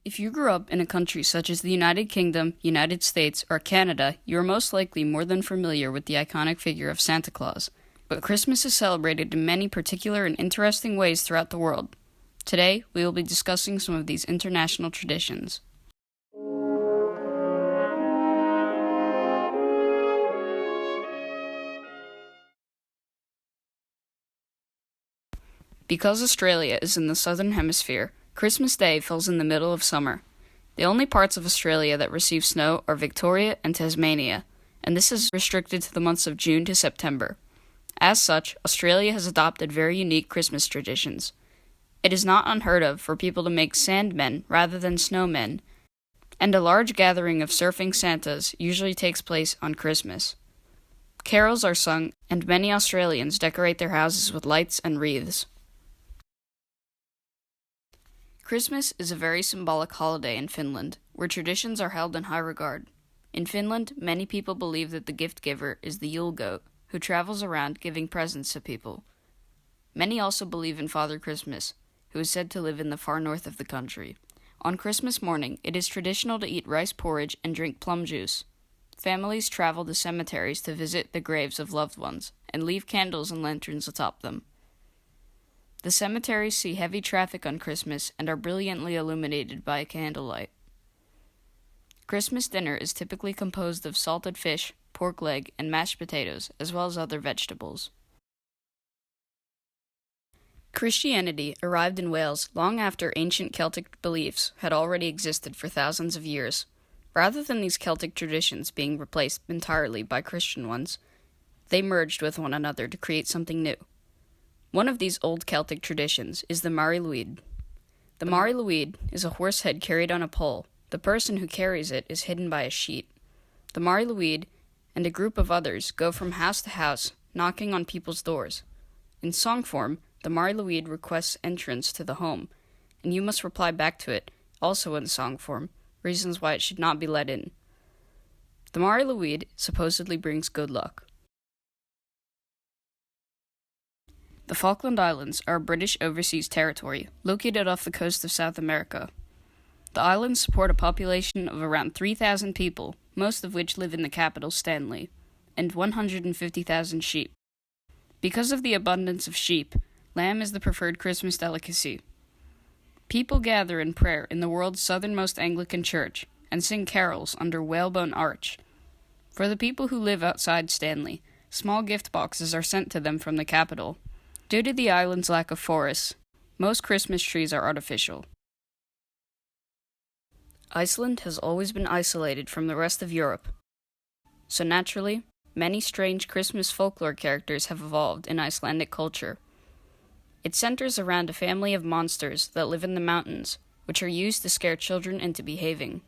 If you grew up in a country such as the United Kingdom, United States, or Canada, you are most likely more than familiar with the iconic figure of Santa Claus. But Christmas is celebrated in many particular and interesting ways throughout the world. Today, we will be discussing some of these international traditions. Because Australia is in the southern hemisphere, Christmas Day falls in the middle of summer. The only parts of Australia that receive snow are Victoria and Tasmania, and this is restricted to the months of June to September. As such, Australia has adopted very unique Christmas traditions. It is not unheard of for people to make sandmen rather than snowmen, and a large gathering of surfing Santas usually takes place on Christmas. Carols are sung, and many Australians decorate their houses with lights and wreaths. Christmas is a very symbolic holiday in Finland, where traditions are held in high regard. In Finland, many people believe that the gift giver is the Yule goat, who travels around giving presents to people. Many also believe in Father Christmas, who is said to live in the far north of the country. On Christmas morning, it is traditional to eat rice porridge and drink plum juice. Families travel to cemeteries to visit the graves of loved ones, and leave candles and lanterns atop them. The cemeteries see heavy traffic on Christmas and are brilliantly illuminated by candlelight. Christmas dinner is typically composed of salted fish, pork leg, and mashed potatoes, as well as other vegetables. Christianity arrived in Wales long after ancient Celtic beliefs had already existed for thousands of years. Rather than these Celtic traditions being replaced entirely by Christian ones, they merged with one another to create something new. One of these old Celtic traditions is the Mari Lwyd. The Mari Lwyd is a horse head carried on a pole. The person who carries it is hidden by a sheet. The Mari Lwyd and a group of others go from house to house, knocking on people's doors. In song form, the Mari Lwyd requests entrance to the home, and you must reply back to it, also in song form, reasons why it should not be let in. The Mari Lwyd supposedly brings good luck. The Falkland Islands are a British overseas territory located off the coast of South America. The islands support a population of around 3,000 people, most of which live in the capital, Stanley, and 150,000 sheep. Because of the abundance of sheep, lamb is the preferred Christmas delicacy. People gather in prayer in the world's southernmost Anglican church and sing carols under Whalebone Arch. For the people who live outside Stanley, small gift boxes are sent to them from the capital. Due to the island's lack of forests, most Christmas trees are artificial. Iceland has always been isolated from the rest of Europe, so naturally, many strange Christmas folklore characters have evolved in Icelandic culture. It centers around a family of monsters that live in the mountains, which are used to scare children into behaving.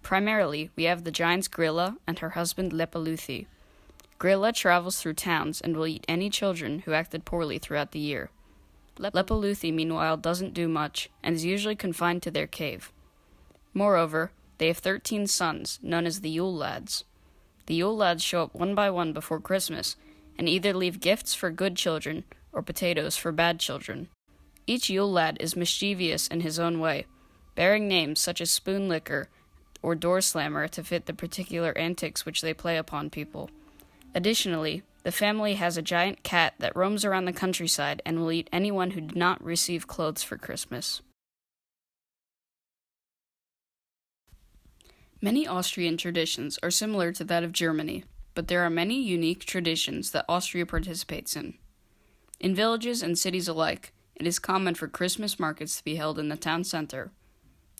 Primarily, we have the giants Grilla and her husband Lepalúthi. Grilla travels through towns and will eat any children who acted poorly throughout the year. Lepalúthi, meanwhile, doesn't do much and is usually confined to their cave. Moreover, they have 13 sons, known as the Yule Lads. The Yule Lads show up one by one before Christmas and either leave gifts for good children or potatoes for bad children. Each Yule Lad is mischievous in his own way, bearing names such as Spoon Licker or Door Slammer to fit the particular antics which they play upon people. Additionally, the family has a giant cat that roams around the countryside and will eat anyone who did not receive clothes for Christmas. Many Austrian traditions are similar to that of Germany, but there are many unique traditions that Austria participates in. In villages and cities alike, it is common for Christmas markets to be held in the town center.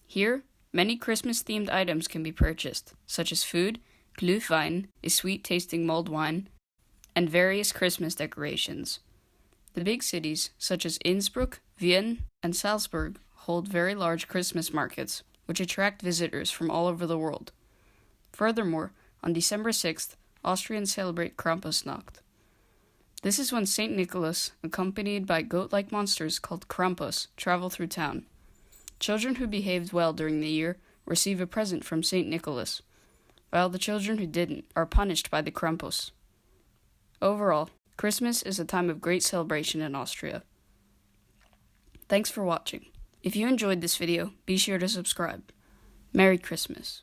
Here, many Christmas-themed items can be purchased, such as food, Glühwein, a sweet-tasting mulled wine, and various Christmas decorations. The big cities, such as Innsbruck, Vienna, and Salzburg, hold very large Christmas markets, which attract visitors from all over the world. Furthermore, on December 6th, Austrians celebrate Krampusnacht. This is when St. Nicholas, accompanied by goat-like monsters called Krampus, travel through town. Children who behaved well during the year receive a present from St. Nicholas, while the children who didn't are punished by the Krampus. Overall, Christmas is a time of great celebration in Austria. Thanks for watching. If you enjoyed this video, be sure to subscribe. Merry Christmas.